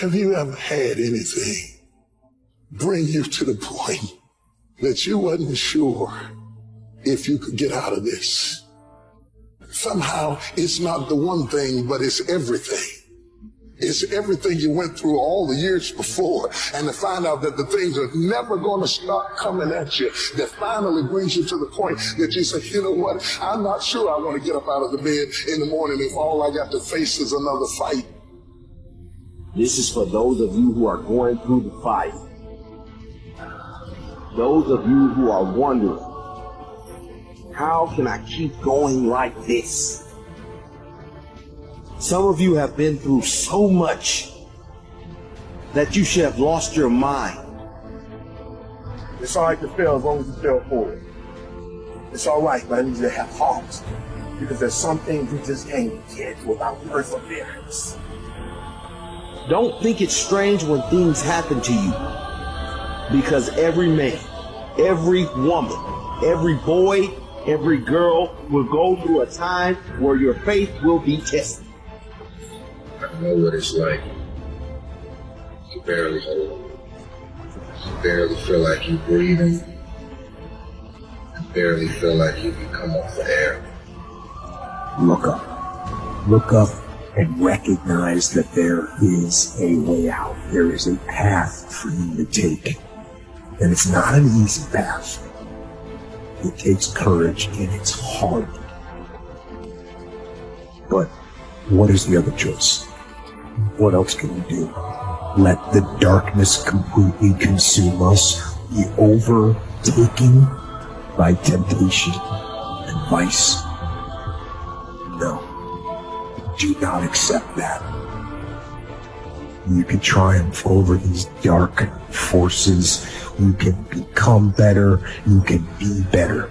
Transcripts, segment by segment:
Have you ever had anything bring you to the point that you wasn't sure if you could get out of this? Somehow it's not the one thing, but it's everything. It's everything you went through all the years before, and to find out that the things are never going to stop coming at you, that finally brings you to the point that you say, you know what, I'm not sure I want to get up out of the bed in the morning if all I got to face is another fight. This is for those of you who are going through the fight. Those of you who are wondering, how can I keep going like this? Some of you have been through so much that you should have lost your mind. It's all right to fail as long as you fail forward. It's all right, but I need you to have heart, because there's some things you just can't get without perseverance. Don't think it's strange when things happen to you, because every man, every woman, every boy, every girl will go through a time where your faith will be tested. I know what it's like to barely hold, to barely feel like you're breathing, to barely feel like you can come off the air. Look up. Look up and recognize that there is a way out. There is a path for you to take. And it's not an easy path. It takes courage and it's hard. But what is the other choice? What else can we do? Let the darkness completely consume us, be overtaken by temptation and vice? No. Do not accept that. You can triumph over these dark forces. You can become better. You can be better.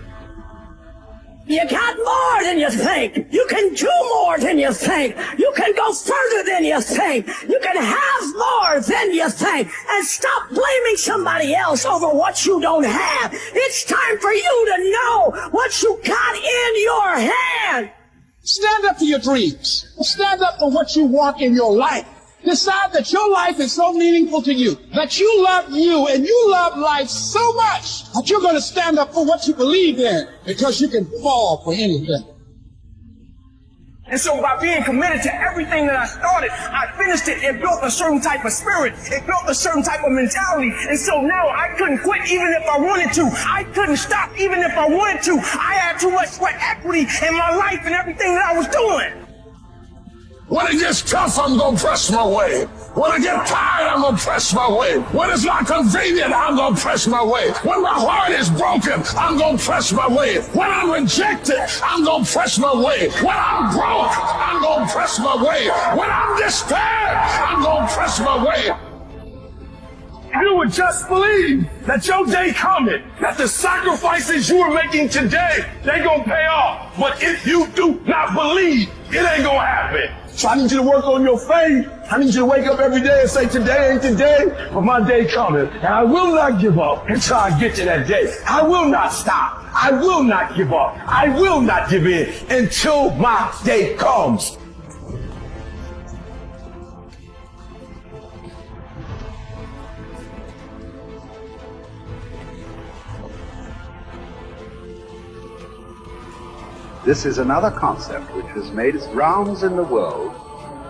You got more than you think. You can do more than you think. You can go further than you think. You can have more than you think. And stop blaming somebody else over what you don't have. It's time for you to know what you got in your hand. Stand up for your dreams. Stand up for what you want in your life. Decide that your life is so meaningful to you, that you love you and you love life so much that you're going to stand up for what you believe in, because you can fall for anything. And so by being committed to everything that I started, I finished it and built a certain type of spirit. It built a certain type of mentality. And so now I couldn't quit even if I wanted to. I couldn't stop even if I wanted to. I had too much sweat equity in my life and everything that I was doing. When it gets tough, I'm going to press my way. When I get tired, I'm going to press my way. When it's not convenient, I'm going to press my way. When my heart is broken, I'm going to press my way. When I'm rejected, I'm going to press my way. When I'm broke, I'm going to press my way. When I'm despaired, I'm going to press my way. You would just believe that your day coming, that the sacrifices you are making today, they gonna pay off. But if you do not believe, it ain't gonna happen. So I need you to work on your faith. I need you to wake up every day and say, today ain't today, but my day coming. And I will not give up until I get to that day. I will not stop. I will not give up. I will not give in until my day comes. This is another concept which has made its rounds in the world,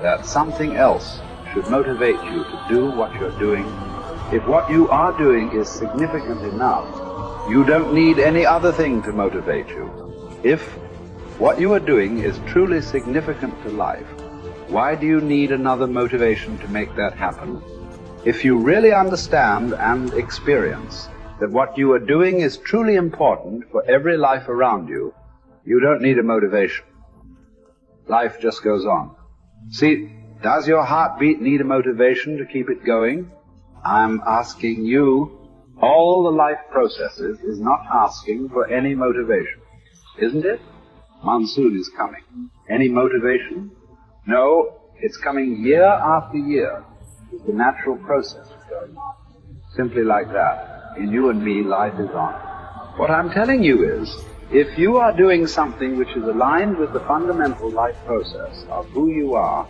that something else should motivate you to do what you're doing. If what you are doing is significant enough, you don't need any other thing to motivate you. If what you are doing is truly significant to life, why do you need another motivation to make that happen? If you really understand and experience that what you are doing is truly important for every life around you, you don't need a motivation. Life just goes on. See, does your heartbeat need a motivation to keep it going? I'm asking you, all the life processes is not asking for any motivation, isn't it? Monsoon is coming. Any motivation? No, it's coming year after year. The natural process is going on. Simply like that. In you and me, life is on. What I'm telling you is, if you are doing something which is aligned with the fundamental life process of who you are,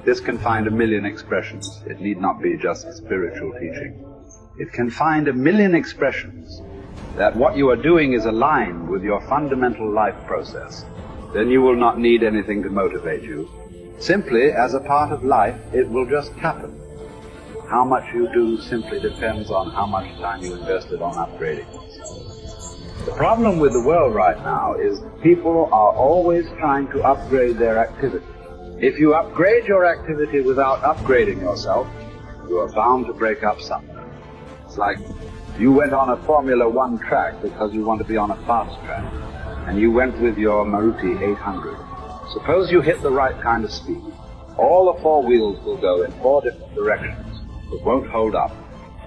This can find a million expressions. It need not be just spiritual teaching. It can find a million expressions that what you are doing is aligned with your fundamental life process. Then you will not need anything to motivate you. Simply, as a part of life, it will just happen. How much you do simply depends on how much time you invested on upgrading yourself. The problem with the world right now is people are always trying to upgrade their activity. If you upgrade your activity without upgrading yourself, you are bound to break up somewhere. It's like you went on a Formula One track because you want to be on a fast track, and you went with your Maruti 800. Suppose you hit the right kind of speed. All the four wheels will go in four different directions. It won't hold up.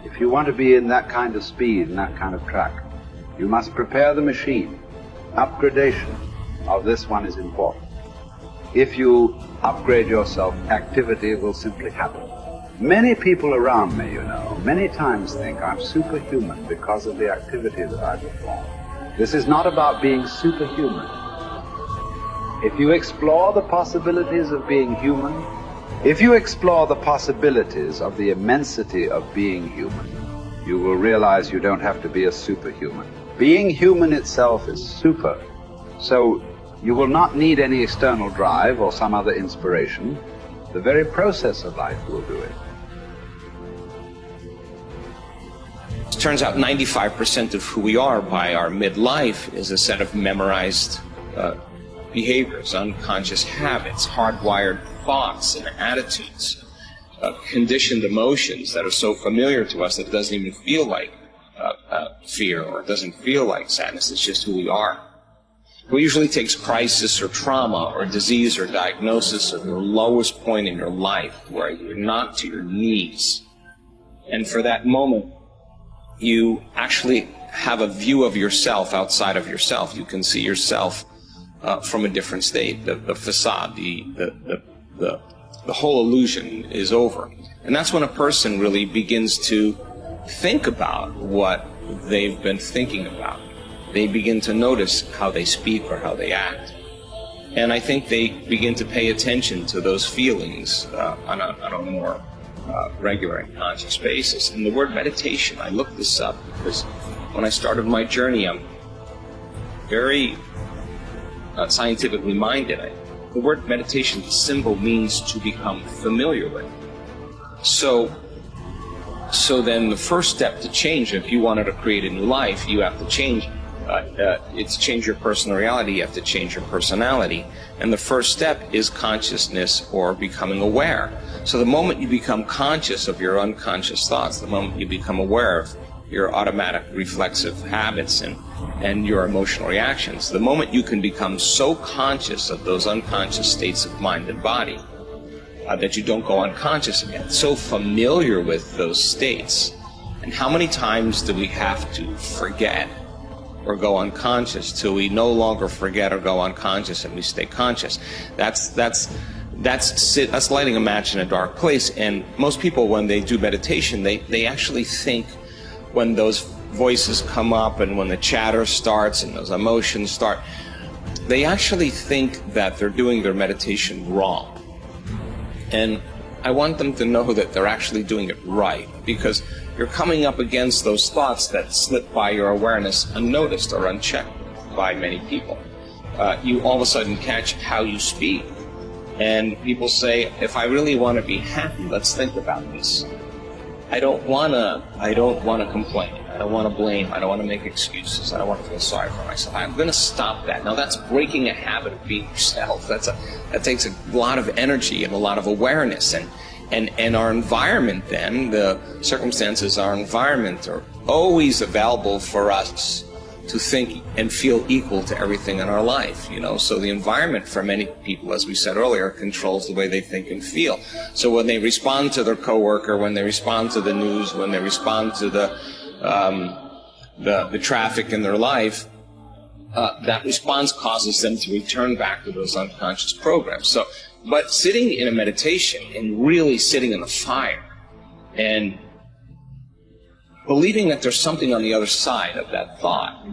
If you want to be in that kind of speed and that kind of track, you must prepare the machine. Upgradation of this one is important. If you upgrade yourself, activity will simply happen. Many people around me, many times think I'm superhuman because of the activity that I perform. This is not about being superhuman. If you explore the possibilities of being human, if you explore the possibilities of the immensity of being human, you will realize you don't have to be a superhuman. Being human itself is super. So you will not need any external drive or some other inspiration. The very process of life will do it. It turns out 95% of who we are by our midlife is a set of memorized behaviors, unconscious habits, hardwired thoughts and attitudes, conditioned emotions that are so familiar to us that it doesn't even feel like fear, or it doesn't feel like sadness. It's just who we are. It usually takes crisis or trauma or disease or diagnosis or the lowest point in your life where you're knocked to your knees. And for that moment, you actually have a view of yourself outside of yourself. You can see yourself from a different state. The facade, the whole illusion is over. And that's when a person really begins to think about what they've been thinking about. They begin to notice how they speak or how they act. And I think they begin to pay attention to those feelings on a more regular and conscious basis. And the word meditation, I looked this up because when I started my journey, I'm very scientifically minded. The word meditation, the symbol means to become familiar with. So then the first step to change, if you wanted to create a new life, you have to change. It's change your personal reality, you have to change your personality. And the first step is consciousness or becoming aware. So the moment you become conscious of your unconscious thoughts, the moment you become aware of your automatic reflexive habits and your emotional reactions, the moment you can become so conscious of those unconscious states of mind and body that you don't go unconscious again, so familiar with those states. And how many times do we have to forget or go unconscious till we no longer forget or go unconscious and we stay conscious? That's lighting a match in a dark place. And most people, when they do meditation, they actually think, when those voices come up and when the chatter starts and those emotions start, they actually think that they're doing their meditation wrong. And I want them to know that they're actually doing it right, because you're coming up against those thoughts that slip by your awareness unnoticed or unchecked by many people. You all of a sudden catch how you speak. And people say, if I really want to be happy, let's think about this. I don't want to complain. I don't want to blame. I don't want to make excuses. I don't want to feel sorry for myself. I'm going to stop that. Now that's breaking a habit of being yourself. That takes a lot of energy and a lot of awareness. And our environment then, the circumstances, our environment are always available for us to think and feel equal to everything in our life, So the environment for many people, as we said earlier, controls the way they think and feel. So when they respond to their coworker, when they respond to the news, when they respond to the traffic in their life, that response causes them to return back to those unconscious programs. But sitting in a meditation and really sitting in the fire and believing that there's something on the other side of that thought,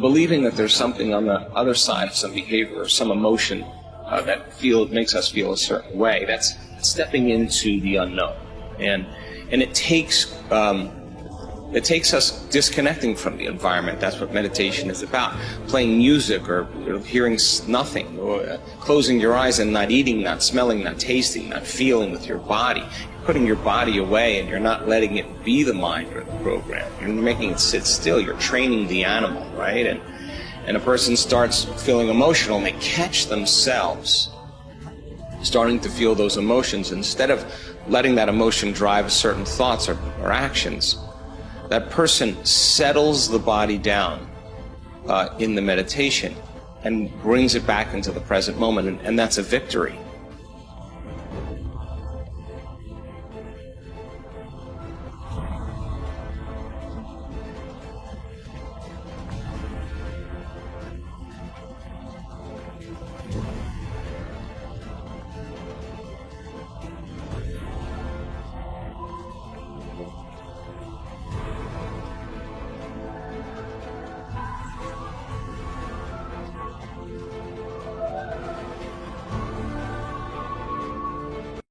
believing that there's something on the other side of some behavior or some emotion that makes us feel a certain way. That's stepping into the unknown, and it takes us disconnecting from the environment. That's what meditation is about. Playing music or hearing nothing, or closing your eyes and not eating, not smelling, not tasting, not feeling with your body. You're putting your body away and you're not letting it be the mind or the program. You're making it sit still. You're training the animal, right? And a person starts feeling emotional and they catch themselves starting to feel those emotions. Instead of letting that emotion drive certain thoughts or actions, that person settles the body down in the meditation and brings it back into the present moment, and that's a victory.